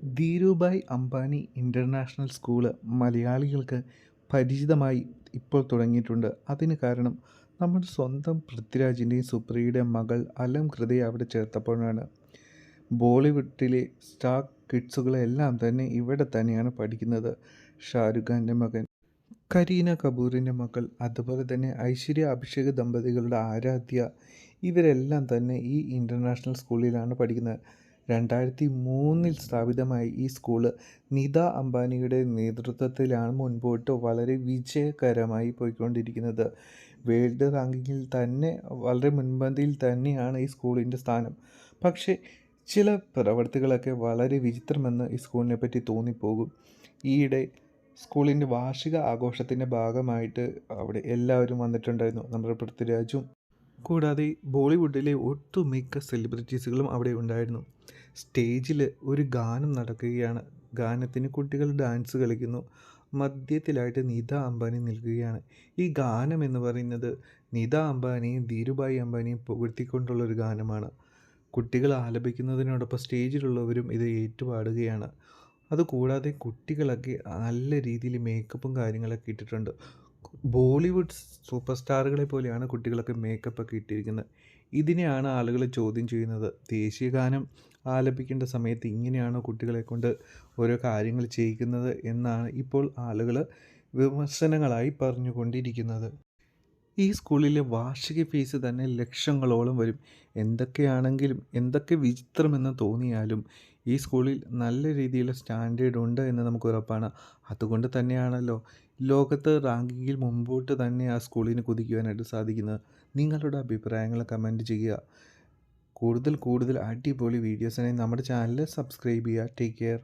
Dhirubhai Ambani international school മലയാളികൾക്ക് പരിചിതമായി ഇപ്പോൾ തുടങ്ങിയിട്ടുണ്ട്. അതിന് കാരണം നമ്മുടെ സ്വന്തം പൃഥ്വിരാജിൻ്റെയും സുപ്രിയയുടെയും മകൾ അലംകൃതയെ അവിടെ ചേർത്തപ്പോഴാണ്. ബോളിവുഡിലെ സ്റ്റാർ കിഡ്സുകളെല്ലാം തന്നെ ഇവിടെ തന്നെയാണ് പഠിക്കുന്നത്. ഷാരുഖ് ഖാൻ്റെ മകൻ, കരീന കപൂറിൻ്റെ മകൾ, അതുപോലെ തന്നെ ഐശ്വര്യ അഭിഷേക് ദമ്പതികളുടെ ആരാധ്യ, ഇവരെല്ലാം തന്നെ ഈ ഇൻ്റർനാഷണൽ സ്കൂളിലാണ് പഠിക്കുന്നത്. 2003 സ്ഥാപിതമായ ഈ സ്കൂള് നിത അംബാനിയുടെ നേതൃത്വത്തിലാണ് മുൻപോട്ട് വളരെ വിജയകരമായി പോയിക്കൊണ്ടിരിക്കുന്നത്. വേൾഡ് റാങ്കിങ്ങിൽ തന്നെ വളരെ മുൻപന്തിയിൽ തന്നെയാണ് ഈ സ്കൂളിൻ്റെ സ്ഥാനം. പക്ഷേ ചില പ്രവർത്തികളൊക്കെ വളരെ വിചിത്രമെന്ന് ഈ സ്കൂളിനെ പറ്റി തോന്നിപ്പോകും. ഈയിടെ സ്കൂളിൻ്റെ വാർഷിക ആഘോഷത്തിൻ്റെ ഭാഗമായിട്ട് അവിടെ എല്ലാവരും വന്നിട്ടുണ്ടായിരുന്നു. നമ്മുടെ പൃഥ്വിരാജും കൂടാതെ ബോളിവുഡിലെ ഒട്ടുമിക്ക സെലിബ്രിറ്റീസുകളും അവിടെ ഉണ്ടായിരുന്നു. സ്റ്റേജിൽ ഒരു ഗാനം നടക്കുകയാണ്. ഗാനത്തിന് കുട്ടികൾ ഡാൻസ് കളിക്കുന്നു. മധ്യത്തിലായിട്ട് നിത അംബാനി നിൽക്കുകയാണ്. ഈ ഗാനം എന്ന് പറയുന്നത് നിത അംബാനിയും ധീരുഭായ് അംബാനിയും പുകഴ്ത്തിക്കൊണ്ടുള്ളൊരു ഗാനമാണ്. കുട്ടികൾ ആലപിക്കുന്നതിനോടൊപ്പം സ്റ്റേജിലുള്ളവരും ഇത് ഏറ്റുപാടുകയാണ്. അതുകൂടാതെ കുട്ടികളൊക്കെ നല്ല രീതിയിൽ മേക്കപ്പും കാര്യങ്ങളൊക്കെ ഇട്ടിട്ടുണ്ട്. ബോളിവുഡ് സൂപ്പർ സ്റ്റാറുകളെ പോലെയാണ് കുട്ടികളൊക്കെ മേക്കപ്പൊക്കെ ഇട്ടിരിക്കുന്നത്. ഇതിനെയാണ് ആളുകൾ ചോദ്യം ചെയ്യുന്നത്. ദേശീയഗാനം ആലപിക്കേണ്ട സമയത്ത് ഇങ്ങനെയാണോ കുട്ടികളെ കൊണ്ട് ഓരോ കാര്യങ്ങൾ ചെയ്യിക്കുന്നത് എന്നാണ് ഇപ്പോൾ ആളുകൾ വിമർശനങ്ങളായി പറഞ്ഞുകൊണ്ടിരിക്കുന്നത്. ഈ സ്കൂളിലെ വാർഷിക ഫീസ് തന്നെ ലക്ഷങ്ങളോളം വരും. എന്തൊക്കെയാണെങ്കിലും എന്തൊക്കെ വിചിത്രമെന്ന് തോന്നിയാലും ഈ സ്കൂളിൽ നല്ല രീതിയിലുള്ള സ്റ്റാൻഡേർഡ് ഉണ്ട് എന്ന് നമുക്ക് ഉറപ്പാണ്. അതുകൊണ്ട് തന്നെയാണല്ലോ ലോകത്ത് റാങ്കിങ്ങിൽ മുമ്പോട്ട് തന്നെ ആ സ്കൂളിന് കുതിക്കുവാനായിട്ട് സാധിക്കുന്നത്. നിങ്ങളുടെ അഭിപ്രായങ്ങൾ കമൻറ്റ് ചെയ്യുക. കൂടുതൽ അടിപൊളി വീഡിയോസിനായി നമ്മുടെ ചാനൽ സബ്സ്ക്രൈബ് ചെയ്യുക. Take care.